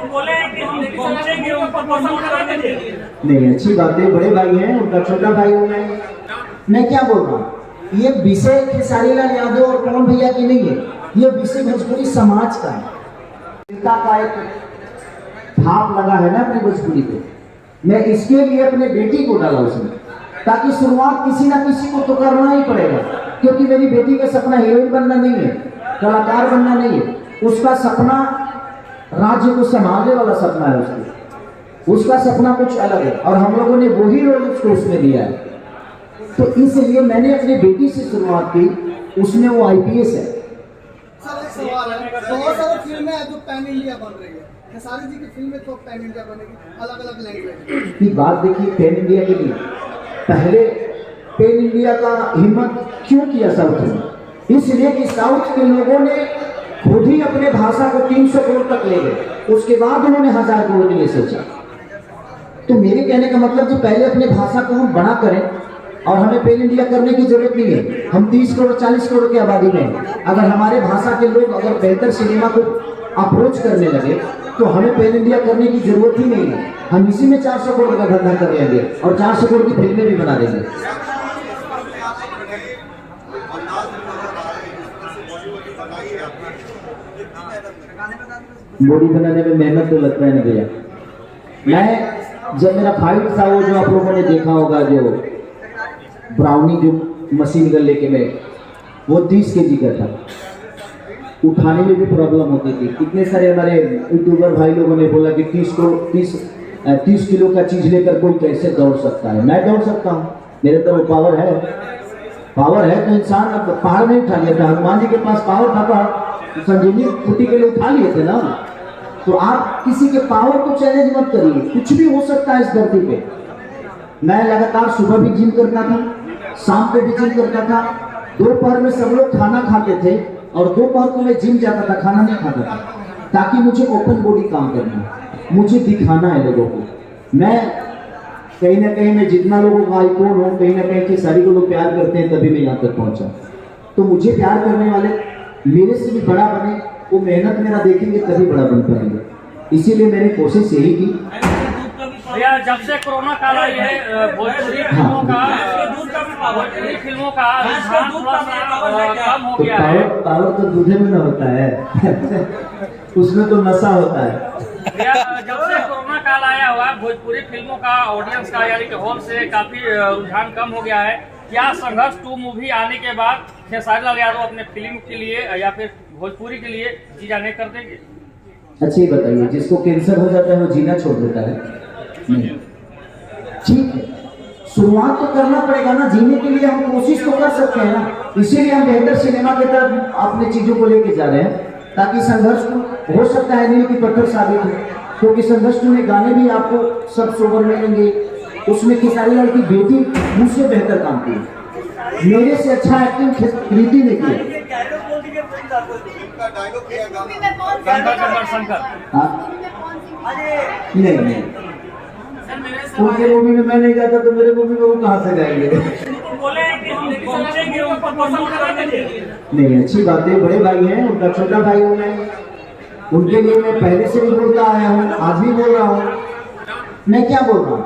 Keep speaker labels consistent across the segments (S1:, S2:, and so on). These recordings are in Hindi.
S1: बोले कि हम पहुंचेंगे उनको पसंद करने के लिए।
S2: नहीं, अच्छी बात है, बड़े भाई हैं, उनका छोटा भाई हूँ मैं क्या बोल रहा हूँ, ये विषय खेसारी लाल यादव और पवन भैया की नहीं है, ये विषय भोजपुरी समाज का है। का एक भाप लगा है ना अपने भोजपुरी पे, मैं इसके लिए अपने बेटी को डाला उसमें, ताकि शुरुआत किसी ना किसी को तो करना ही पड़ेगा, क्योंकि मेरी बेटी का सपना हीरोइन बनना नहीं है, कलाकार बनना नहीं है, उसका सपना राज्य को संभालने वाला सपना है, उसका सपना कुछ अलग है, और हम लोगों ने वही रोल उसको उसमें दिया है। तो इसलिए मैंने अपनी बेटी से शुरुआत की, उसमें वो आईपीएस है।
S3: सर एक सवाल है, बहुत सारी फिल्में हैं जो पैन इंडिया बन रही है, खेसारी जी की फिल्में तो पैन इंडिया बनेगी, अलग अलग लैंग्वेज
S2: की बात देखिए, पैन इंडिया के लिए पहले पैन इंडिया का हिम्मत क्यों किया साउथ ने? इसलिए कि साउथ के लोगों ने खुद ही अपने भाषा को 300 करोड़ तक ले गए, उसके बाद उन्होंने 1000 करोड़ के लिए सोचा। तो मेरे कहने का मतलब कि पहले अपने भाषा को हम बड़ा करें, और हमें पैन इंडिया करने की जरूरत नहीं है। हम 30 करोड़ 40 करोड़ की आबादी में, अगर हमारे भाषा के लोग अगर बेहतर सिनेमा को अप्रोच करने लगे तो हमें पैन इंडिया करने की जरूरत ही नहीं है। हम इसी में 400 करोड़ का धंधा कर लेंगे और 400 करोड़ की फिल्में भी बना देंगे। बॉडी बनाने में मेहनत तो लगता है ना भैया। मैं जब मेरा फाइट था, वो जो आप लोगों ने देखा होगा, जो ब्राउनी जो मशीन गन लेके मैं, वो 30 केजी का था, उठाने में भी प्रॉब्लम होती थी। कितने सारे हमारे यूट्यूबर भाई लोगों ने बोला कि 30 किलो का चीज लेकर कोई कैसे दौड़ सकता है? मैं दौड़ सकता हूँ, मेरे तो वो पावर है तो इंसान अब पहाड़ नहीं उठा लेता। हनुमान जी के पास पावर था, संजीवनी कुटी के लिए उठा लिए थे ना। तो आप किसी के पावर को चैलेंज मत करिए, कुछ भी हो सकता है इस धरती पे। मैं लगातार सुबह भी जिम करता था, शाम पे भी जिम करता था, दोपहर में सब लोग खाना खाते थे और दोपहर को मैं जिम जाता था, खाना नहीं खाता था, ताकि मुझे ओपन बॉडी काम करना है, मुझे दिखाना है लोगों को। मैं कहीं ना कहीं मैं जितना लोगों का आइकॉन हूँ, कहीं ना कहीं खेसारी को लोग प्यार करते हैं, तभी मैं यहाँ तक पहुंचा। तो मुझे प्यार करने वाले मेरे से भी बड़ा बने, वो मेहनत मेरा देखेंगे तभी बड़ा बन पाएंगे। इसीलिए मैंने कोशिश यही की।
S1: भैया जब से कोरोना काल आई है, भोजपुरी फिल्मों का रुझान थोड़ा सा कम हो गया है।
S2: पावर तो दूधे में न होता है उसमें तो नशा होता है।
S1: भैया जब से कोरोना काल आया हुआ है, भोजपुरी फिल्मों का ऑडियंस का यानी कि हॉल से काफी रुझान कम हो गया है। क्या संघर्ष 2 मूवी आने के बाद खेसारी लाल यादव अपने फिल्म के लिए या फिर भोजपुरी के लिए जीना नहीं कर देंगे?
S2: अच्छी बताइए, जिसको कैंसर हो जाता है वो जीना छोड़ देता है? नहीं, ठीक है, शुरुआत तो करना पड़ेगा ना। जीने के लिए हम कोशिश तो कर सकते हैं ना, इसीलिए हम बेहतर सिनेमा की तरफ अपने चीजों को लेके जा रहे हैं, ताकि संघर्ष को हो सकता है नील की पत्थर साबित हो। क्योंकि संघर्ष में गाने भी आपको सब सोबर मिलेंगे, उसमें खेसारी लाल की बेटी मुझसे बेहतर काम की, मेरे से अच्छा एक्टिंग कृति ने किया। नहीं, उनके मूवी में मैं नहीं जाता तो मेरे मूवी में वो कहाँ से जाएंगे?
S1: बोले कि हम पहुंचेंगे उनको पसंद करने के लिए।
S2: नहीं, अच्छी बात है, बड़े भाई हैं, उनका छोटा भाई हूँ मैं, उनके लिए मैं पहले से भी बोलता आया हूँ, आज भी बोल रहा हूँ। मैं क्या बोल रहा हूँ,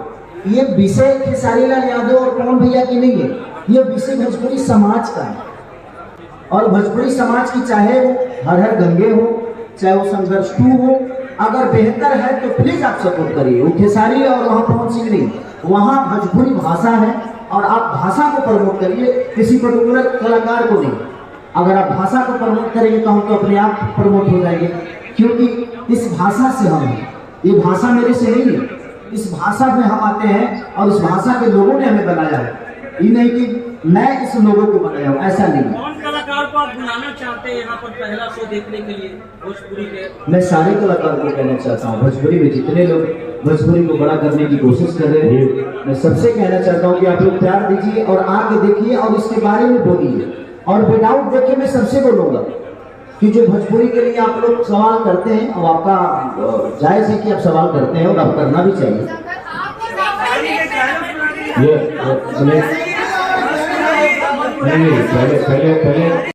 S2: ये विषय खेसारी लाल यादव और पवन भैया की नहीं है, ये विषय भोजपुरी समाज का है। और भोजपुरी समाज की, चाहे वो हर हर गंगे हो, चाहे वो संघर्ष 2 हो, अगर बेहतर है तो प्लीज आप सपोर्ट करिए। वो खेसारी और वहाँ पवन सिंह नहीं, वहाँ भोजपुरी भाषा है और आप भाषा को प्रमोट करिए, किसी पर्टिकुलर कलाकार को नहीं। अगर आप भाषा को प्रमोट करेंगे तो हम तो अपने आप प्रमोट हो जाएंगे, क्योंकि इस भाषा से हम हैं, ये भाषा मेरे से नहीं है, इस भाषा में हम आते हैं और इस भाषा के लोगों ने हमें बनाया है। ये नहीं कि मैं इस लोगों को बनाया हूँ, ऐसा नहीं है।
S1: कौन कलाकार को आप बुलाना चाहते हैं यहाँ पर पहला शो देखने के लिए भोजपुरी के?
S2: मैं सारे कलाकार को कहना चाहता हूँ, भोजपुरी में जितने लोग भोजपुरी को बड़ा करने की कोशिश कर रहे हैं, मैं सबसे कहना चाहता हूँ कि आप लोग प्यार दीजिए और आके देखिए और इसके बारे में बोलिए। और विदाउट देखे मैं सबसे बोलूँगा कि जो भोजपुरी के लिए आप लोग सवाल करते हैं, और आपका जायज़ है कि आप सवाल करते हैं और आप करना भी चाहिए। ये पहले